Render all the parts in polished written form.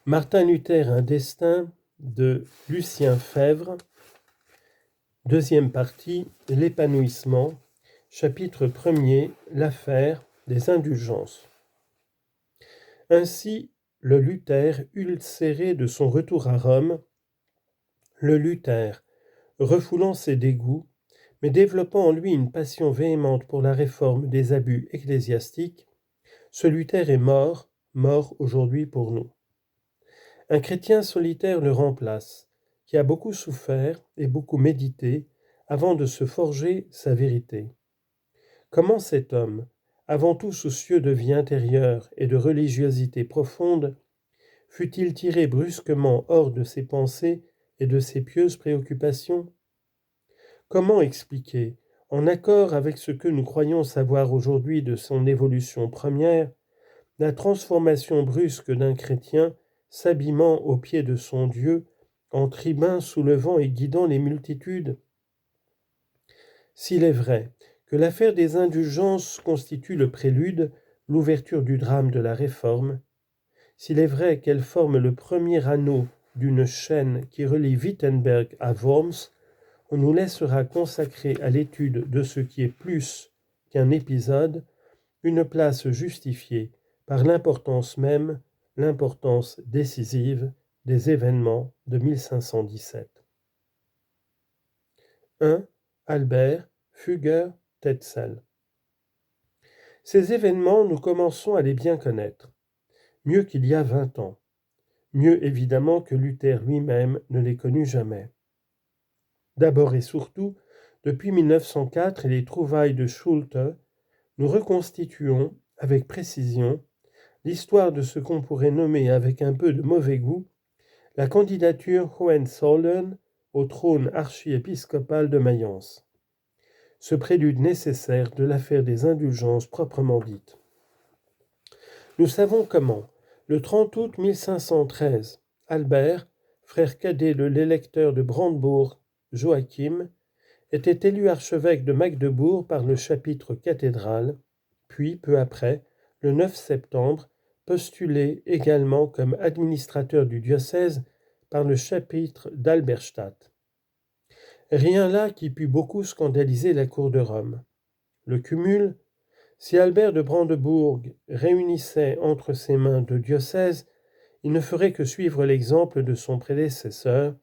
Martin Luther, un destin de Lucien Febvre, deuxième partie, l'épanouissement, chapitre 1er, l'affaire des indulgences. Ainsi, le Luther ulcéré de son retour à Rome, le Luther, refoulant ses dégoûts, mais développant en lui une passion véhémente pour la réforme des abus ecclésiastiques, ce Luther est mort aujourd'hui pour nous. Un chrétien solitaire le remplace, qui a beaucoup souffert et beaucoup médité avant de se forger sa vérité. Comment cet homme, avant tout soucieux de vie intérieure et de religiosité profonde, fut-il tiré brusquement hors de ses pensées et de ses pieuses préoccupations ? Comment expliquer, en accord avec ce que nous croyons savoir aujourd'hui de son évolution première, la transformation brusque d'un chrétien s'abîmant aux pieds de son Dieu, en tribun soulevant et guidant les multitudes ? S'il est vrai que l'affaire des indulgences constitue le prélude, l'ouverture du drame de la Réforme, s'il est vrai qu'elle forme le premier anneau d'une chaîne qui relie Wittenberg à Worms, on nous laissera consacrer à l'étude de ce qui est plus qu'un épisode, une place justifiée par l'importance même, l'importance décisive des événements de 1517. 1. Albert Fugger Tetzel. Ces événements, nous commençons à les bien connaître, mieux qu'il y a 20 ans, mieux évidemment que Luther lui-même ne les connut jamais. D'abord et surtout, depuis 1904 et les trouvailles de Schulte, nous reconstituons avec précision l'histoire de ce qu'on pourrait nommer avec un peu de mauvais goût la candidature Hohenzollern au trône archiépiscopal de Mayence. Ce prélude nécessaire de l'affaire des indulgences proprement dite. Nous savons comment, le 30 août 1513, Albert, frère cadet de l'électeur de Brandebourg, Joachim, était élu archevêque de Magdebourg par le chapitre cathédral, puis, peu après, le 9 septembre, postulé également comme administrateur du diocèse par le chapitre d'Alberstadt. Rien là qui pût beaucoup scandaliser la cour de Rome. Le cumul, si Albert de Brandebourg réunissait entre ses mains deux diocèses, il ne ferait que suivre l'exemple de son prédécesseur.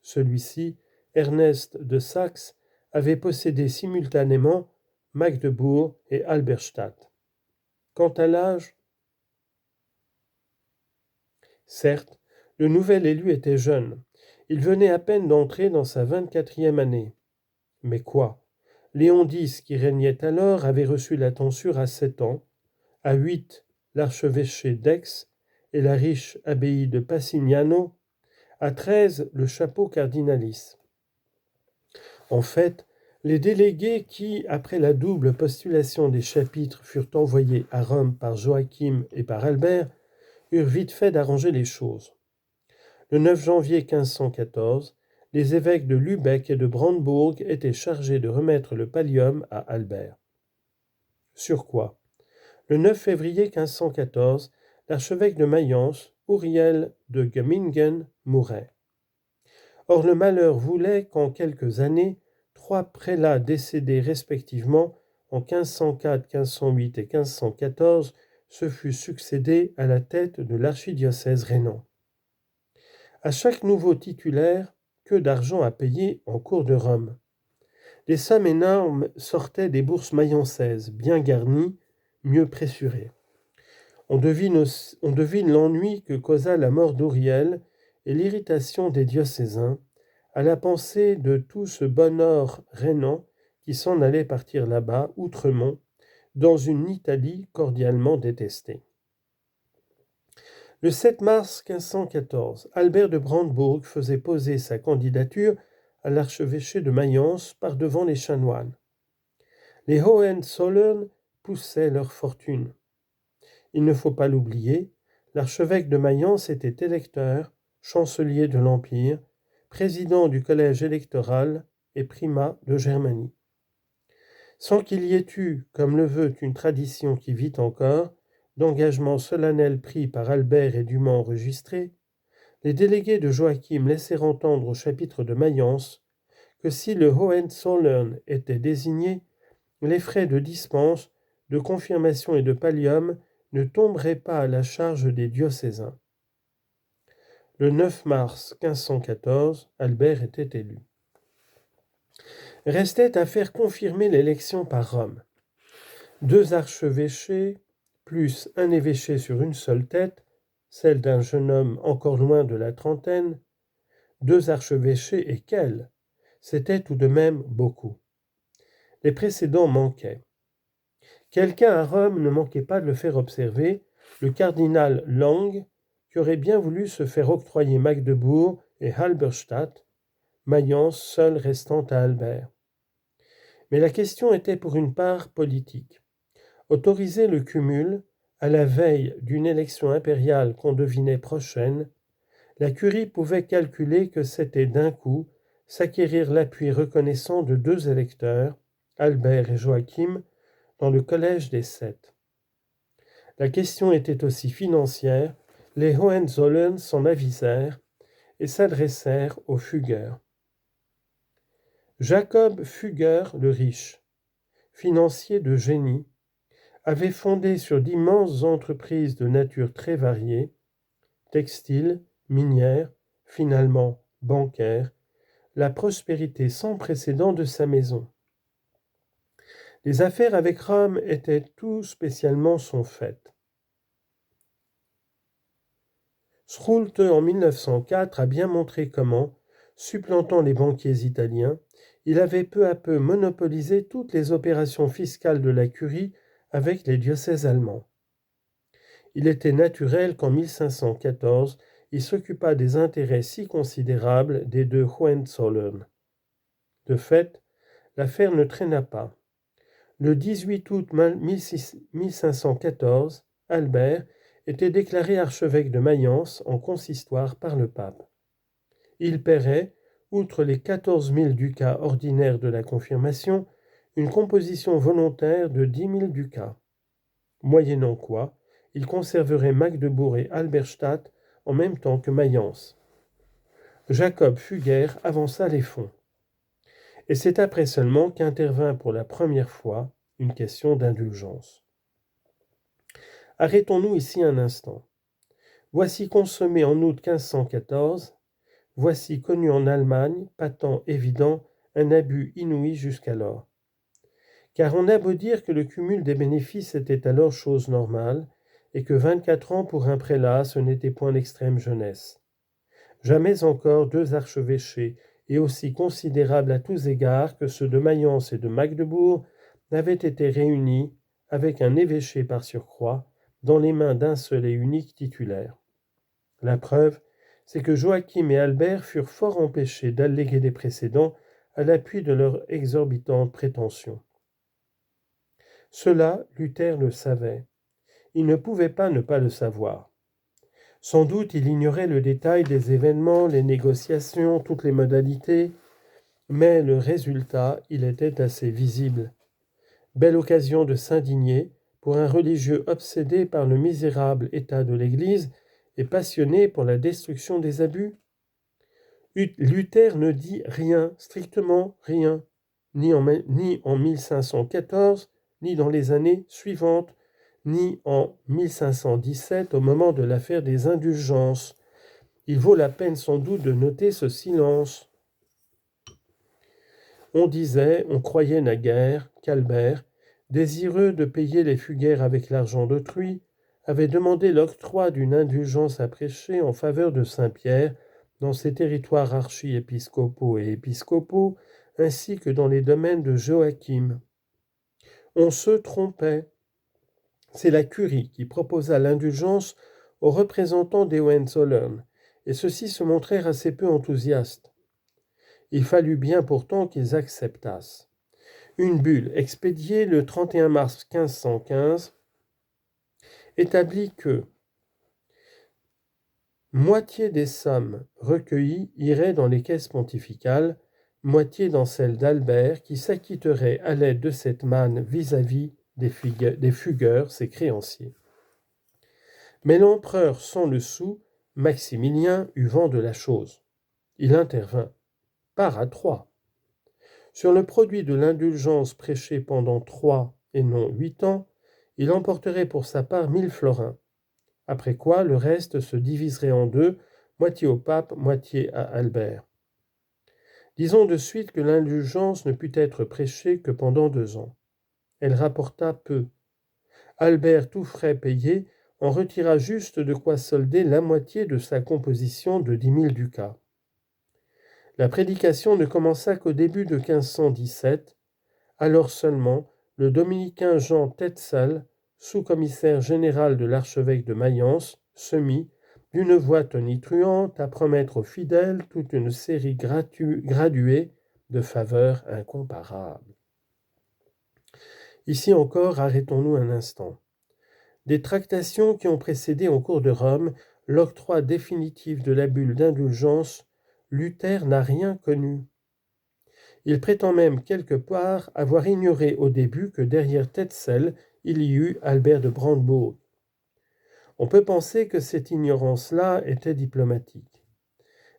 Celui-ci, Ernest de Saxe, avait possédé simultanément Magdebourg et Alberstadt. Quant à l'âge, certes, le nouvel élu était jeune. Il venait à peine d'entrer dans sa 24e année. Mais quoi ? Léon X, qui régnait alors, avait reçu la tonsure à 7 ans, à 8, l'archevêché d'Aix et la riche abbaye de Passignano, à 13, le chapeau cardinalis. En fait, les délégués qui, après la double postulation des chapitres, furent envoyés à Rome par Joachim et par Albert, eurent vite fait d'arranger les choses. Le 9 janvier 1514, les évêques de Lübeck et de Brandebourg étaient chargés de remettre le pallium à Albert. Sur quoi ? Le 9 février 1514, l'archevêque de Mayence, Uriel de Gemmingen, mourait. Or le malheur voulait qu'en quelques années, 3 prélats décédés respectivement en 1504, 1508 et 1514 se fussent succédés à la tête de l'archidiocèse rhénan. À chaque nouveau titulaire, que d'argent à payer en cour de Rome. Des sommes énormes sortaient des bourses mayençaises, bien garnies, mieux pressurées. On devine l'ennui que causa la mort d'Uriel et l'irritation des diocésains à la pensée de tout ce bon or rhénan qui s'en allait partir là-bas, outremont, dans une Italie cordialement détestée. Le 7 mars 1514, Albert de Brandebourg faisait poser sa candidature à l'archevêché de Mayence par devant les chanoines. Les Hohenzollern poussaient leur fortune. Il ne faut pas l'oublier, l'archevêque de Mayence était électeur, chancelier de l'Empire, président du collège électoral et primat de Germanie. Sans qu'il y ait eu, comme le veut une tradition qui vit encore, d'engagements solennels pris par Albert et dûment enregistrés, les délégués de Joachim laissèrent entendre au chapitre de Mayence que si le Hohenzollern était désigné, les frais de dispense, de confirmation et de pallium ne tomberaient pas à la charge des diocésains. Le 9 mars 1514, Albert était élu. Restait à faire confirmer l'élection par Rome. 2 archevêchés, plus un évêché sur une seule tête, celle d'un jeune homme encore loin de la trentaine, 2 archevêchés et quels? C'était tout de même beaucoup. Les précédents manquaient. Quelqu'un à Rome ne manquait pas de le faire observer, le cardinal Lang, qui aurait bien voulu se faire octroyer Magdebourg et Halberstadt, Mayence seule restant à Albert. Mais la question était pour une part politique. Autoriser le cumul, à la veille d'une élection impériale qu'on devinait prochaine, la curie pouvait calculer que c'était d'un coup s'acquérir l'appui reconnaissant de 2 électeurs, Albert et Joachim, dans le collège des 7. La question était aussi financière, les Hohenzollern s'en avisèrent et s'adressèrent aux Fugger. Jacob Fugger le riche, financier de génie, avait fondé sur d'immenses entreprises de nature très variée, textiles, minières, finalement bancaires, la prospérité sans précédent de sa maison. Les affaires avec Rome étaient tout spécialement son fait. Schrulte en 1904 a bien montré comment, supplantant les banquiers italiens, il avait peu à peu monopolisé toutes les opérations fiscales de la curie avec les diocèses allemands. Il était naturel qu'en 1514, il s'occupât des intérêts si considérables des 2 Hohenzollern. De fait, l'affaire ne traîna pas. Le 18 août 1514, Albert était déclaré archevêque de Mayence en consistoire par le pape. Il paierait, outre les 14 000 ducats ordinaires de la confirmation, une composition volontaire de 10 000 ducats, moyennant quoi il conserverait Magdebourg et Halberstadt en même temps que Mayence. Jacob Fugger avança les fonds. Et c'est après seulement qu'intervint pour la première fois une question d'indulgence. Arrêtons-nous ici un instant. Voici consommé en août 1514, voici connu en Allemagne, patent évident, un abus inouï jusqu'alors. Car on a beau dire que le cumul des bénéfices était alors chose normale, et que 24 ans pour un prélat, ce n'était point l'extrême jeunesse. Jamais encore 2 archevêchés, et aussi considérables à tous égards que ceux de Mayence et de Magdebourg, n'avaient été réunis, avec un évêché par surcroît, dans les mains d'un seul et unique titulaire. La preuve, c'est que Joachim et Albert furent fort empêchés d'alléguer des précédents à l'appui de leurs exorbitantes prétentions. Cela, Luther le savait. Il ne pouvait pas ne pas le savoir. Sans doute il ignorait le détail des événements, les négociations, toutes les modalités, mais le résultat, il était assez visible. Belle occasion de s'indigner pour un religieux obsédé par le misérable état de l'Église et passionné pour la destruction des abus. Luther ne dit rien, strictement rien, ni en 1514, ni dans les années suivantes, ni en 1517 au moment de l'affaire des indulgences. Il vaut la peine sans doute de noter ce silence. On disait, on croyait naguère qu'Albert, désireux de payer les Fugger avec l'argent d'autrui, avait demandé l'octroi d'une indulgence à prêcher en faveur de Saint-Pierre dans ses territoires archiépiscopaux et épiscopaux, ainsi que dans les domaines de Joachim. On se trompait. C'est la curie qui proposa l'indulgence aux représentants des Hohenzollern, et ceux-ci se montrèrent assez peu enthousiastes. Il fallut bien pourtant qu'ils acceptassent. Une bulle expédiée le 31 mars 1515 établit que moitié des sommes recueillies iraient dans les caisses pontificales, moitié dans celles d'Albert qui s'acquitterait à l'aide de cette manne vis-à-vis des Fugger, ses créanciers. Mais l'empereur sans le sou Maximilien eut vent de la chose. Il intervint. Part à 3. Sur le produit de l'indulgence prêchée pendant 3 et non 8 ans, il emporterait pour sa part 1000 florins. Après quoi, le reste se diviserait en 2, moitié au pape, moitié à Albert. Disons de suite que l'indulgence ne put être prêchée que pendant 2 ans. Elle rapporta peu. Albert, tout frais payé, en retira juste de quoi solder la moitié de sa composition de 10 000 ducats. La prédication ne commença qu'au début de 1517. Alors seulement, le dominicain Jean Tetzel, sous-commissaire général de l'archevêque de Mayence, se mit, d'une voix tonitruante, à promettre aux fidèles toute une série graduée de faveurs incomparables. Ici encore, arrêtons-nous un instant. Des tractations qui ont précédé en cours de Rome l'octroi définitif de la bulle d'indulgence, Luther n'a rien connu. Il prétend même quelque part avoir ignoré au début que derrière Tetzel, il y eut Albert de Brandebourg. On peut penser que cette ignorance-là était diplomatique.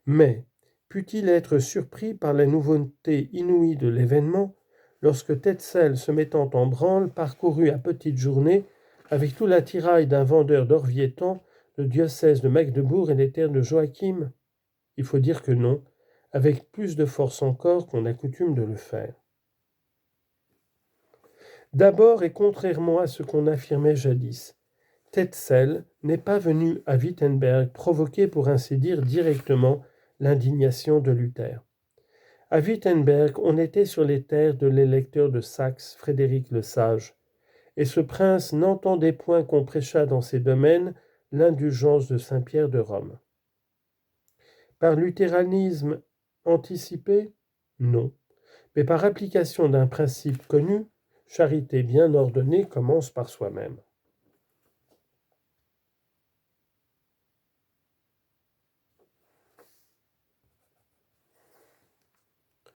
Mais put-il être surpris par la nouveauté inouïe de l'événement lorsque Tetzel, se mettant en branle, parcourut à petite journée, avec tout l'attirail d'un vendeur d'Orvietan, le diocèse de Magdebourg et les terres de Joachim? Il faut dire que non, avec plus de force encore qu'on a coutume de le faire. D'abord, et contrairement à ce qu'on affirmait jadis, Tetzel n'est pas venu à Wittenberg provoquer, pour ainsi dire, directement l'indignation de Luther. À Wittenberg, on était sur les terres de l'électeur de Saxe, Frédéric le Sage, et ce prince n'entendait point qu'on prêchât dans ses domaines l'indulgence de Saint-Pierre de Rome. Par luthéranisme anticipé? Non, mais par application d'un principe connu, charité bien ordonnée commence par soi-même.